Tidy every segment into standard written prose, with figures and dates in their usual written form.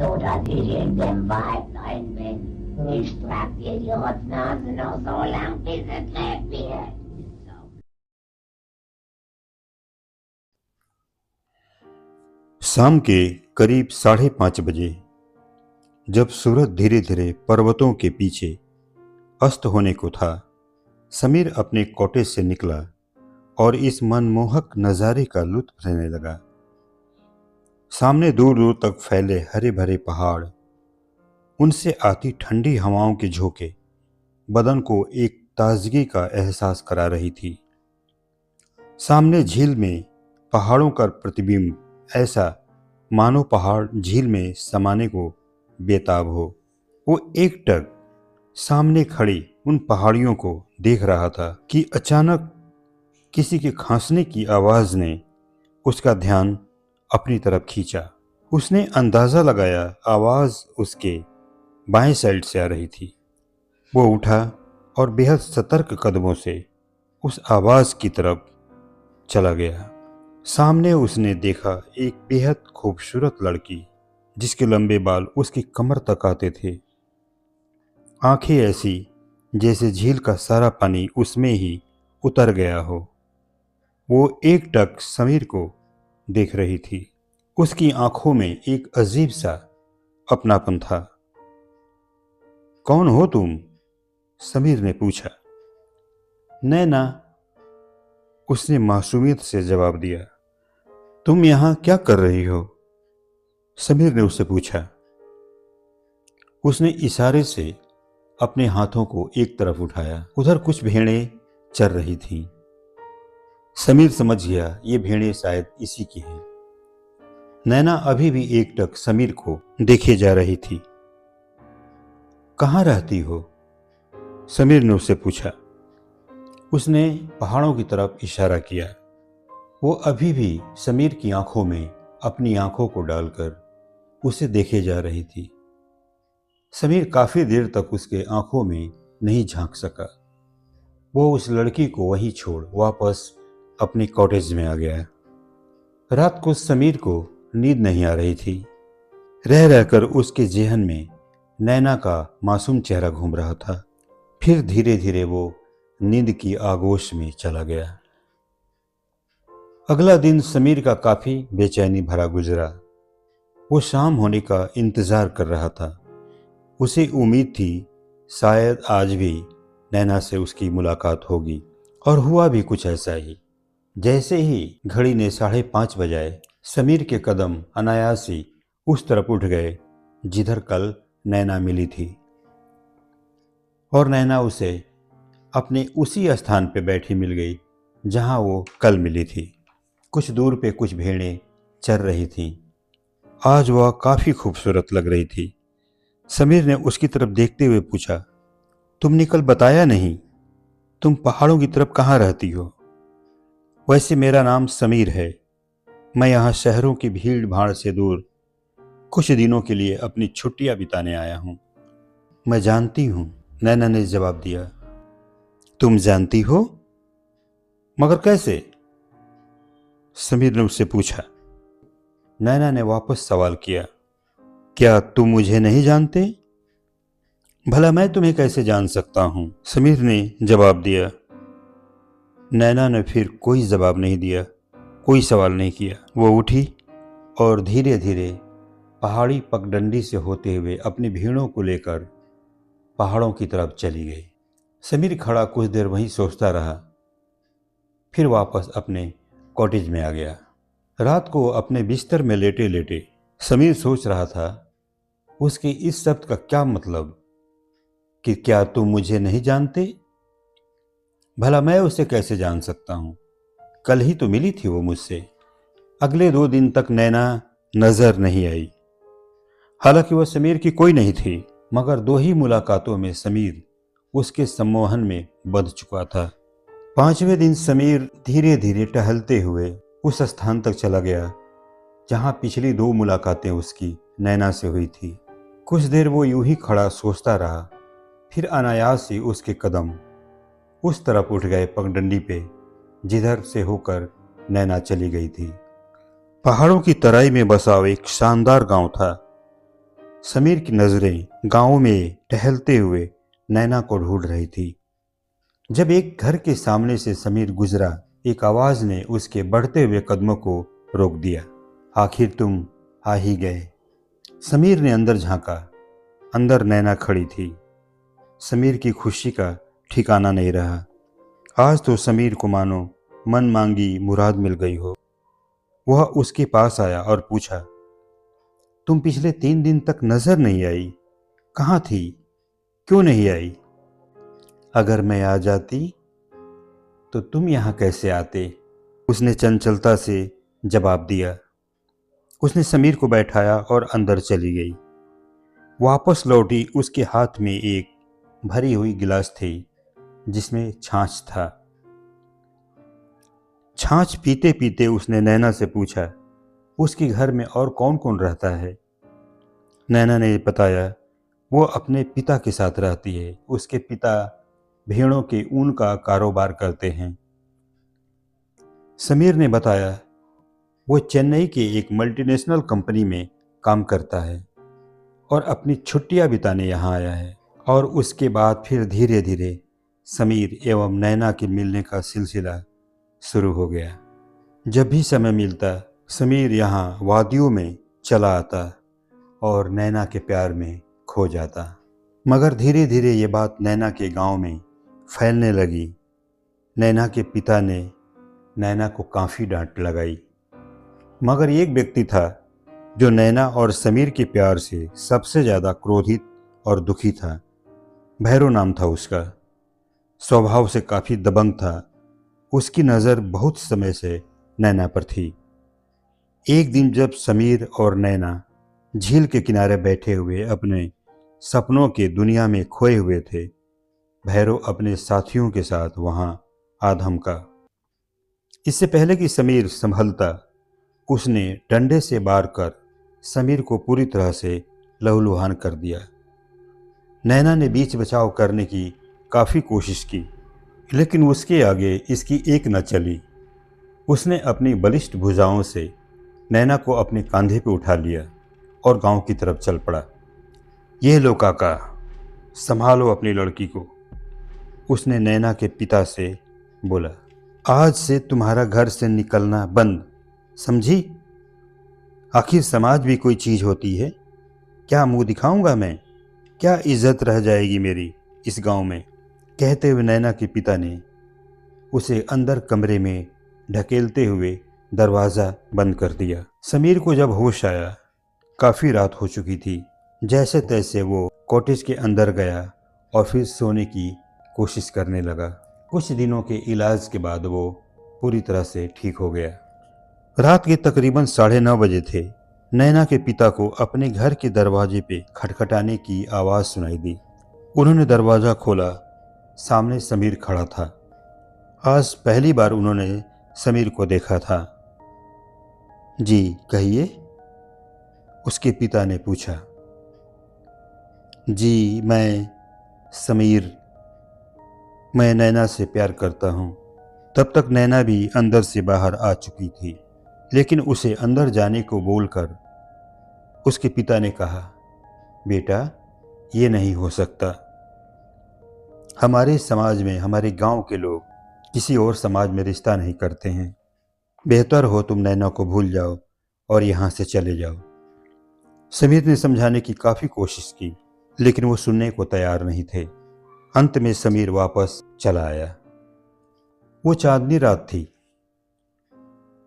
oder die in dem Wald rein bin. Ich trag dir die Rotznase noch so lang, bis es lebt wird. शाम के करीब 5:30 बजे जब सूरज धीरे धीरे पर्वतों के पीछे अस्त होने को था, समीर अपने कॉटेज से निकला और इस मनमोहक नज़ारे का लुत्फ लेने लगा। सामने दूर दूर तक फैले हरे भरे पहाड़, उनसे आती ठंडी हवाओं के झोंके बदन को एक ताजगी का एहसास करा रही थी। सामने झील में पहाड़ों का प्रतिबिंब ऐसा मानो पहाड़ झील में समाने को बेताब हो। वो एकटक सामने खड़ी उन पहाड़ियों को देख रहा था कि अचानक किसी के खांसने की आवाज ने उसका ध्यान अपनी तरफ खींचा। उसने अंदाजा लगाया आवाज उसके बाएं साइड से आ रही थी। वो उठा और बेहद सतर्क कदमों से उस आवाज की तरफ चला गया। सामने उसने देखा एक बेहद खूबसूरत लड़की, जिसके लंबे बाल उसकी कमर तक आते थे। आंखें ऐसी जैसे झील का सारा पानी उसमें ही उतर गया हो। वो एकटक समीर को देख रही थी। उसकी आंखों में एक अजीब सा अपनापन था। कौन हो तुम? समीर ने पूछा। नैना, उसने मासूमियत से जवाब दिया। तुम यहां क्या कर रही हो? समीर ने उससे पूछा। उसने इशारे से अपने हाथों को एक तरफ उठाया। उधर कुछ भेड़ें चर रही थीं। समीर समझ गया ये भेड़ें शायद इसी की हैं। नैना अभी भी एकटक समीर को देखे जा रही थी। कहाँ रहती हो? समीर ने उससे पूछा। उसने पहाड़ों की तरफ इशारा किया। वो अभी भी समीर की आंखों में अपनी आंखों को डालकर उसे देखे जा रही थी। समीर काफी देर तक उसके आंखों में नहीं झांक सका। वो उस लड़की को वहीं छोड़ वापस अपने कॉटेज में आ गया। रात को समीर को नींद नहीं आ रही थी। रह रहकर उसके जेहन में नैना का मासूम चेहरा घूम रहा था। फिर धीरे धीरे वो नींद की आगोश में चला गया। अगला दिन समीर का काफी बेचैनी भरा गुजरा। वो शाम होने का इंतजार कर रहा था। उसे उम्मीद थी शायद आज भी नैना से उसकी मुलाकात होगी, और हुआ भी कुछ ऐसा ही। जैसे ही घड़ी ने 5:30 बजाए, समीर के कदम अनायास ही उस तरफ उठ गए जिधर कल नैना मिली थी, और नैना उसे अपने उसी स्थान पर बैठी मिल गई जहां वो कल मिली थी। कुछ दूर पे कुछ भेड़ें चर रही थीं। आज वह काफी खूबसूरत लग रही थी। समीर ने उसकी तरफ देखते हुए पूछा, तुमने कल बताया नहीं, तुम पहाड़ों की तरफ कहाँ रहती हो? वैसे मेरा नाम समीर है। मैं यहाँ शहरों की भीड़ भाड़ से दूर कुछ दिनों के लिए अपनी छुट्टियां बिताने आया हूँ। मैं जानती हूँ, नैना ने जवाब दिया। तुम जानती हो? मगर कैसे? समीर ने उससे पूछा। नैना ने वापस सवाल किया। क्या तुम मुझे नहीं जानते? भला मैं तुम्हें कैसे जान सकता हूं? समीर ने जवाब दिया। नैना ने फिर कोई जवाब नहीं दिया, कोई सवाल नहीं किया। वो उठी और धीरे धीरे पहाड़ी पगडंडी से होते हुए अपनी भीड़ों को लेकर पहाड़ों की तरफ चली गई। समीर खड़ा कुछ देर वहीं सोचता रहा, फिर वापस अपने कॉटेज में आ गया। रात को अपने बिस्तर में लेटे लेटे समीर सोच रहा था उसके इस शब्द का क्या मतलब, कि क्या तुम मुझे नहीं जानते? भला मैं उसे कैसे जान सकता हूं? कल ही तो मिली थी वो मुझसे। अगले 2 दिन तक नैना नजर नहीं आई। हालांकि वह समीर की कोई नहीं थी, मगर 2 ही मुलाकातों में समीर उसके सम्मोहन में बंध चुका था। 5वें दिन समीर धीरे धीरे टहलते हुए उस स्थान तक चला गया जहां पिछली 2 मुलाकातें उसकी नैना से हुई थी। कुछ देर वो यूं ही खड़ा सोचता रहा, फिर अनायास ही उसके कदम उस तरफ उठ गए पगडंडी पे जिधर से होकर नैना चली गई थी। पहाड़ों की तराई में बसा एक शानदार गांव था। समीर की नजरें गांव में टहलते हुए नैना को ढूंढ रही थी। जब एक घर के सामने से समीर गुजरा, एक आवाज ने उसके बढ़ते हुए कदमों को रोक दिया। आखिर तुम आ ही गए। समीर ने अंदर झांका। अंदर नैना खड़ी थी। समीर की खुशी का ठिकाना नहीं रहा। आज तो समीर को मानो मन मांगी मुराद मिल गई हो। वह उसके पास आया और पूछा, तुम पिछले 3 दिन तक नजर नहीं आई, कहाँ थी, क्यों नहीं आई? अगर मैं आ जाती तो तुम यहाँ कैसे आते? उसने चंचलता से जवाब दिया। उसने समीर को बैठाया और अंदर चली गई। वापस लौटी, उसके हाथ में एक भरी हुई गिलास थी जिसमें छाछ था। छाछ पीते पीते उसने नैना से पूछा, उसके घर में और कौन कौन रहता है? नैना ने बताया, वो अपने पिता के साथ रहती है। उसके पिता भेड़ों के ऊन का कारोबार करते हैं। समीर ने बताया, वो चेन्नई के एक मल्टीनेशनल कंपनी में काम करता है और अपनी छुट्टियां बिताने यहाँ आया है। और उसके बाद फिर धीरे धीरे समीर एवं नैना के मिलने का सिलसिला शुरू हो गया। जब भी समय मिलता, समीर यहाँ वादियों में चला आता और नैना के प्यार में खो जाता। मगर धीरे धीरे ये बात नैना के गांव में फैलने लगी। नैना के पिता ने नैना को काफ़ी डांट लगाई। मगर एक व्यक्ति था जो नैना और समीर के प्यार से सबसे ज़्यादा क्रोधित और दुखी था। भैरव नाम था उसका। स्वभाव से काफ़ी दबंग था। उसकी नज़र बहुत समय से नैना पर थी। एक दिन जब समीर और नैना झील के किनारे बैठे हुए अपने सपनों के दुनिया में खोए हुए थे, भैरव अपने साथियों के साथ वहां आ धमका। इससे पहले कि समीर संभलता, उसने डंडे से वार कर समीर को पूरी तरह से लहूलुहान कर दिया। नैना ने बीच बचाव करने की काफ़ी कोशिश की, लेकिन उसके आगे इसकी एक न चली। उसने अपनी बलिष्ठ भुजाओं से नैना को अपने कंधे पर उठा लिया और गांव की तरफ चल पड़ा। ये लो काका, संभालो अपनी लड़की को, उसने नैना के पिता से बोला। आज से तुम्हारा घर से निकलना बंद, समझी? आखिर समाज भी कोई चीज़ होती है। क्या मुंह दिखाऊंगा मैं? क्या इज्जत रह जाएगी मेरी इस गांव में? कहते हुए नैना के पिता ने उसे अंदर कमरे में ढकेलते हुए दरवाज़ा बंद कर दिया। समीर को जब होश आया, काफ़ी रात हो चुकी थी। जैसे तैसे वो कॉटेज के अंदर गया और फिर सोने की कोशिश करने लगा। कुछ दिनों के इलाज के बाद वो पूरी तरह से ठीक हो गया। रात के तकरीबन 9:30 बजे थे। नैना के पिता को अपने घर के दरवाजे पे खटखटाने की आवाज़ सुनाई दी। उन्होंने दरवाज़ा खोला। सामने समीर खड़ा था। आज पहली बार उन्होंने समीर को देखा था। जी कहिए, उसके पिता ने पूछा। जी मैं समीर, मैं नैना से प्यार करता हूँ। तब तक नैना भी अंदर से बाहर आ चुकी थी, लेकिन उसे अंदर जाने को बोलकर उसके पिता ने कहा, बेटा ये नहीं हो सकता। हमारे समाज में, हमारे गांव के लोग किसी और समाज में रिश्ता नहीं करते हैं। बेहतर हो तुम नैना को भूल जाओ और यहाँ से चले जाओ। समीर ने समझाने की काफ़ी कोशिश की, लेकिन वो सुनने को तैयार नहीं थे। अंत में समीर वापस चला आया। वो चांदनी रात थी।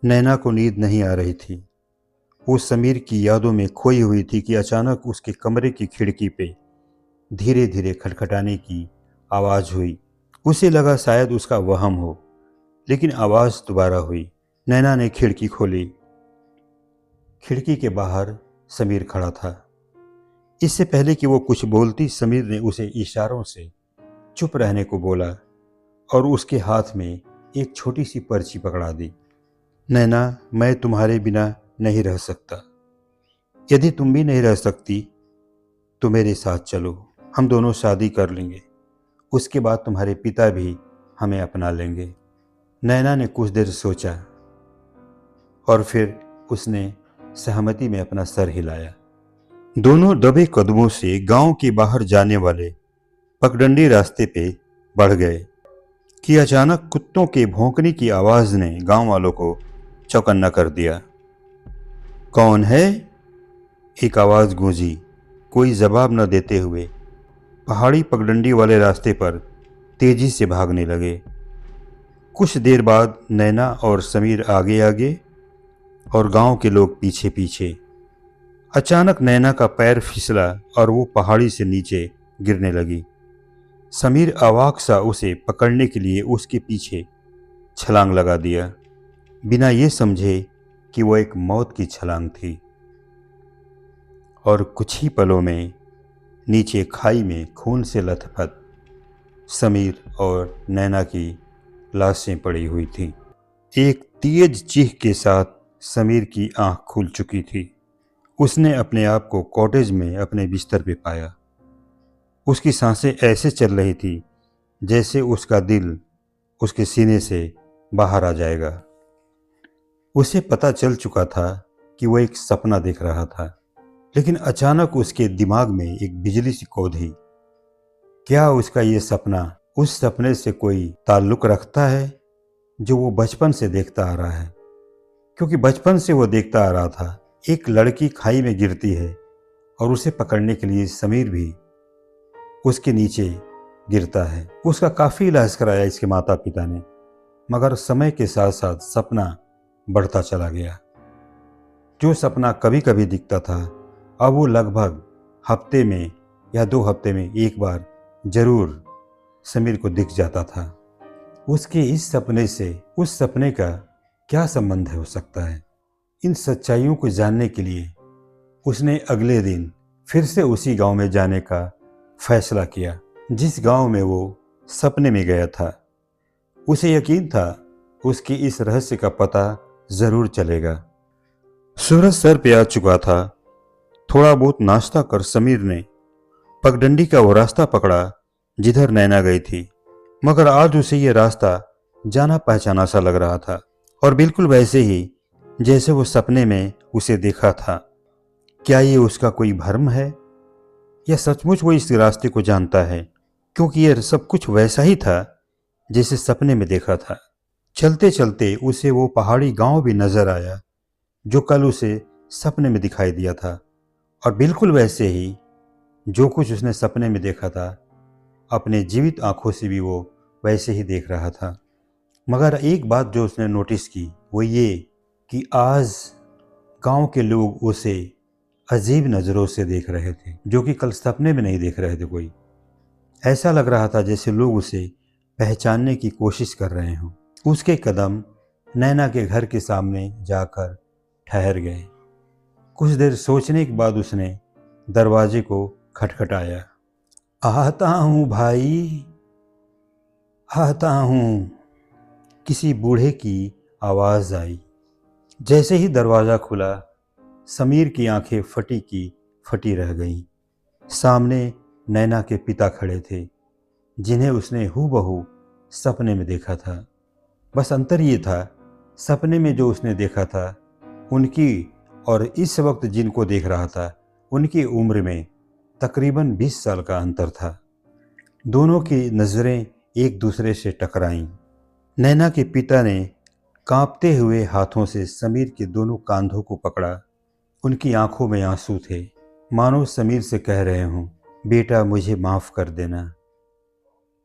नैना को नींद नहीं आ रही थी। वो समीर की यादों में खोई हुई थी कि अचानक उसके कमरे की खिड़की पे धीरे धीरे खटखटाने की आवाज़ हुई। उसे लगा शायद उसका वहम हो, लेकिन आवाज़ दोबारा हुई। नैना ने खिड़की खोली। खिड़की के बाहर समीर खड़ा था। इससे पहले कि वो कुछ बोलती, समीर ने उसे इशारों से चुप रहने को बोला और उसके हाथ में एक छोटी सी पर्ची पकड़ा दी। नैना, मैं तुम्हारे बिना नहीं रह सकता। यदि तुम भी नहीं रह सकती तो मेरे साथ चलो, हम दोनों शादी कर लेंगे। उसके बाद तुम्हारे पिता भी हमें अपना लेंगे। नैना ने कुछ देर सोचा और फिर उसने सहमति में अपना सर हिलाया। दोनों दबे कदमों से गांव के बाहर जाने वाले पगडंडी रास्ते पे बढ़ गए कि अचानक कुत्तों के भौंकने की आवाज ने गांव वालों को चौकन्ना कर दिया। कौन है? एक आवाज गूंजी। कोई जवाब न देते हुए पहाड़ी पगडंडी वाले रास्ते पर तेजी से भागने लगे। कुछ देर बाद नैना और समीर आगे आगे और गांव के लोग पीछे पीछे। अचानक नैना का पैर फिसला और वो पहाड़ी से नीचे गिरने लगी। समीर अवाक सा उसे पकड़ने के लिए उसके पीछे छलांग लगा दिया, बिना ये समझे कि वो एक मौत की छलांग थी। और कुछ ही पलों में नीचे खाई में खून से लथपथ समीर और नैना की लाशें पड़ी हुई थीं। एक तेज चीख के साथ समीर की आंख खुल चुकी थी। उसने अपने आप को कॉटेज में अपने बिस्तर पे पाया। उसकी सांसें ऐसे चल रही थी जैसे उसका दिल उसके सीने से बाहर आ जाएगा। उसे पता चल चुका था कि वो एक सपना देख रहा था, लेकिन अचानक उसके दिमाग में एक बिजली सी कौंधी। क्या उसका ये सपना उस सपने से कोई ताल्लुक रखता है जो वो बचपन से देखता आ रहा है? क्योंकि बचपन से वो देखता आ रहा था एक लड़की खाई में गिरती है और उसे पकड़ने के लिए समीर भी उसके नीचे गिरता है। उसका काफ़ी इलाज कराया इसके माता पिता ने, मगर समय के साथ साथ सपना बढ़ता चला गया। जो सपना कभी कभी दिखता था, अब वो लगभग हफ्ते में या 2 हफ्ते में एक बार जरूर समीर को दिख जाता था। उसके इस सपने से उस सपने का क्या संबंध हो सकता है? इन सच्चाइयों को जानने के लिए उसने अगले दिन फिर से उसी गांव में जाने का फैसला किया जिस गांव में वो सपने में गया था। उसे यकीन था उसके इस रहस्य का पता जरूर चलेगा। सूरज सर पे आ चुका था। थोड़ा बहुत नाश्ता कर समीर ने पगडंडी का वो रास्ता पकड़ा जिधर नैना गई थी, मगर आज उसे ये रास्ता जाना पहचाना सा लग रहा था और बिल्कुल वैसे ही जैसे वो सपने में उसे देखा था। क्या ये उसका कोई भ्रम है या सचमुच वो इस रास्ते को जानता है? क्योंकि ये सब कुछ वैसा ही था जैसे सपने में देखा था। चलते चलते उसे वो पहाड़ी गांव भी नजर आया जो कल उसे सपने में दिखाई दिया था, और बिल्कुल वैसे ही जो कुछ उसने सपने में देखा था अपने जीवित आंखों से भी वो वैसे ही देख रहा था। मगर एक बात जो उसने नोटिस की वो ये कि आज गांव के लोग उसे अजीब नज़रों से देख रहे थे, जो कि कल सपने में नहीं देख रहे थे। कोई ऐसा लग रहा था जैसे लोग उसे पहचानने की कोशिश कर रहे हों। उसके कदम नैना के घर के सामने जाकर ठहर गए। कुछ देर सोचने के बाद उसने दरवाजे को खटखटाया। आता हूँ भाई, आता हूँ, किसी बूढ़े की आवाज़ आई। जैसे ही दरवाज़ा खुला समीर की आंखें फटी की फटी रह गईं। सामने नैना के पिता खड़े थे जिन्हें उसने हूबहू सपने में देखा था। बस अंतर ये था, सपने में जो उसने देखा था उनकी और इस वक्त जिनको देख रहा था उनकी उम्र में तकरीबन 20 साल का अंतर था। दोनों की नज़रें एक दूसरे से टकराईं। नैना के पिता ने कांपते हुए हाथों से समीर के दोनों कंधों को पकड़ा। उनकी आंखों में आंसू थे, मानो समीर से कह रहे हों, बेटा मुझे माफ़ कर देना,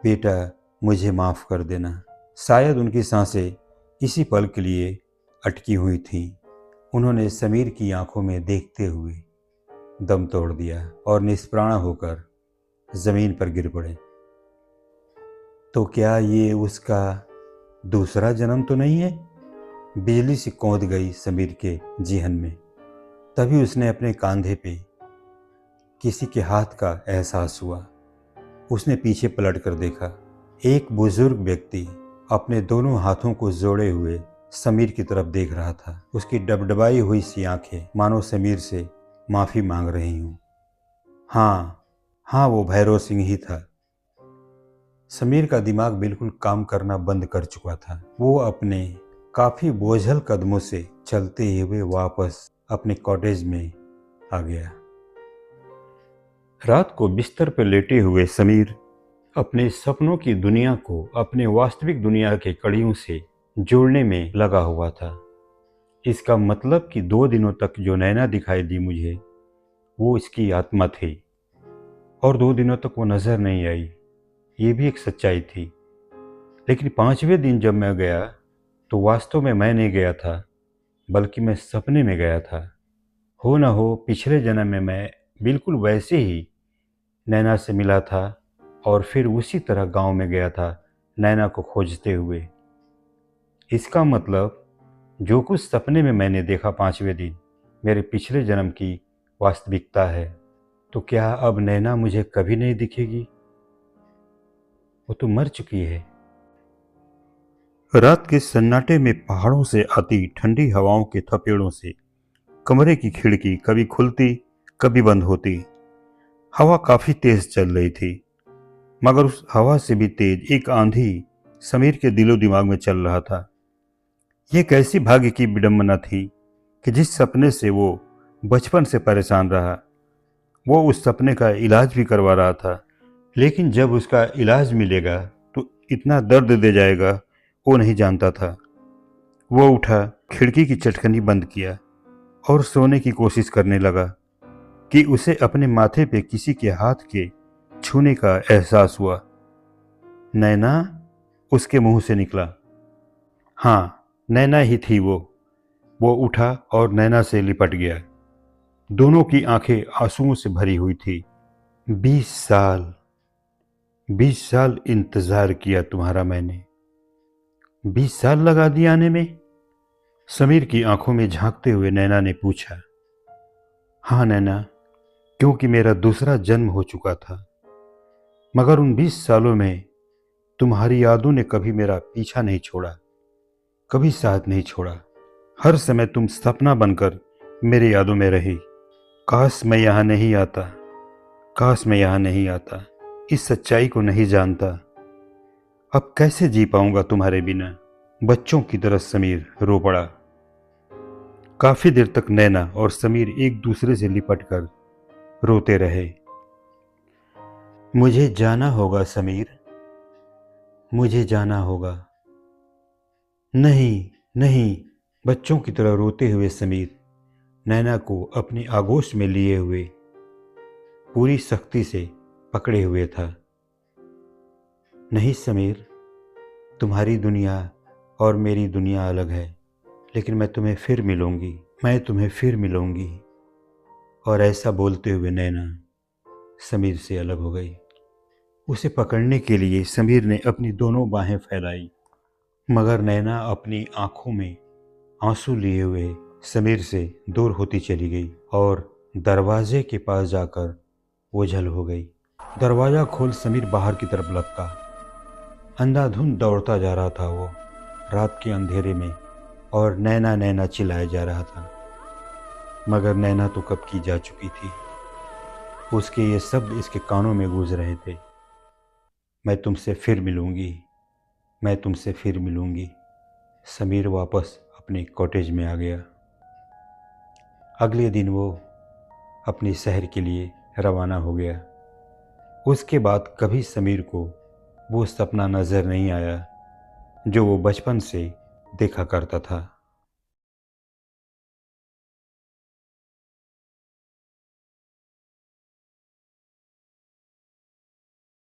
बेटा मुझे माफ़ कर देना। शायद उनकी सांसें इसी पल के लिए अटकी हुई थीं। उन्होंने समीर की आंखों में देखते हुए दम तोड़ दिया और निष्प्राण होकर ज़मीन पर गिर पड़े। तो क्या ये उसका दूसरा जन्म तो नहीं है? बिजली सी कौंध गई समीर के जिहन में। तभी उसने अपने कंधे पे किसी के हाथ का एहसास हुआ। उसने पीछे पलट कर देखा। एक बुजुर्ग व्यक्ति अपने दोनों हाथों को जोड़े हुए समीर की तरफ देख रहा था। उसकी डबडबाई हुई सी आंखें मानो समीर से माफ़ी मांग रही हूँ। हाँ, वो भैरव सिंह ही था। समीर का दिमाग बिल्कुल काम करना बंद कर चुका था। वो अपने काफ़ी बोझल कदमों से चलते हुए वापस अपने कॉटेज में आ गया। रात को बिस्तर पर लेटे हुए समीर अपने सपनों की दुनिया को अपने वास्तविक दुनिया के कड़ियों से जोड़ने में लगा हुआ था। इसका मतलब कि 2 दिनों तक जो नैना दिखाई दी मुझे, वो इसकी आत्मा थी और 2 दिनों तक वो नजर नहीं आई। ये भी एक सच्चाई थी। लेकिन 5वें दिन जब मैं गया तो वास्तव में मैं नहीं गया था, बल्कि मैं सपने में गया था। हो न हो पिछले जन्म में मैं बिल्कुल वैसे ही नैना से मिला था और फिर उसी तरह गांव में गया था नैना को खोजते हुए। इसका मतलब जो कुछ सपने में मैंने देखा 5वें दिन मेरे पिछले जन्म की वास्तविकता है। तो क्या अब नैना मुझे कभी नहीं दिखेगी? वो तो मर चुकी है। रात के सन्नाटे में पहाड़ों से आती ठंडी हवाओं के थपेड़ों से कमरे की खिड़की कभी खुलती कभी बंद होती। हवा काफी तेज चल रही थी, मगर उस हवा से भी तेज एक आंधी समीर के दिलो दिमाग में चल रहा था। ये कैसी भाग्य की विडंबना थी कि जिस सपने से वो बचपन से परेशान रहा, वो उस सपने का इलाज भी करवा रहा था। लेकिन जब उसका इलाज मिलेगा तो इतना दर्द दे जाएगा, वो नहीं जानता था। वो उठा, खिड़की की चटकनी बंद किया और सोने की कोशिश करने लगा कि उसे अपने माथे पे किसी के हाथ के छूने का एहसास हुआ। नैना, उसके मुंह से निकला। हाँ, नैना ही थी वो। वो उठा और नैना से लिपट गया। दोनों की आंखें आंसुओं से भरी हुई थी। 20 साल 20 साल इंतजार किया तुम्हारा मैंने। 20 साल लगा दिए आने में? समीर की आंखों में झांकते हुए नैना ने पूछा। हाँ नैना, क्योंकि मेरा दूसरा जन्म हो चुका था, मगर उन 20 सालों में तुम्हारी यादों ने कभी मेरा पीछा नहीं छोड़ा, कभी साथ नहीं छोड़ा। हर समय तुम सपना बनकर मेरी यादों में रही। काश मैं यहाँ नहीं आता, काश मैं यहाँ नहीं आता, इस सच्चाई को नहीं जानता। अब कैसे जी पाऊंगा तुम्हारे बिना? बच्चों की तरह समीर रो पड़ा। काफी देर तक नैना और समीर एक दूसरे से लिपट कर रोते रहे। मुझे जाना होगा समीर, मुझे जाना होगा। नहीं नहीं, बच्चों की तरह रोते हुए समीर नैना को अपनी आगोश में लिए हुए पूरी सख्ती से पकड़े हुए था। नहीं समीर, तुम्हारी दुनिया और मेरी दुनिया अलग है, लेकिन मैं तुम्हें फिर मिलूंगी, मैं तुम्हें फिर मिलूंगी। और ऐसा बोलते हुए नैना समीर से अलग हो गई। उसे पकड़ने के लिए समीर ने अपनी दोनों बाहें फैलाई, मगर नैना अपनी आंखों में आंसू लिए हुए समीर से दूर होती चली गई और दरवाजे के पास जाकर ओझल हो गई। दरवाजा खोल समीर बाहर की तरफ लपका। अंधाधुंध दौड़ता जा रहा था वो रात के अंधेरे में, और नैना नैना चिल्लाया जा रहा था, मगर नैना तो कब की जा चुकी थी। उसके ये शब्द इसके कानों में गूंज रहे थे। मैं तुमसे फिर मिलूंगी, मैं तुमसे फिर मिलूंगी। समीर वापस अपने कॉटेज में आ गया। अगले दिन वो अपने शहर के लिए रवाना हो गया। उसके बाद कभी समीर को वो सपना नज़र नहीं आया जो वो बचपन से देखा करता था।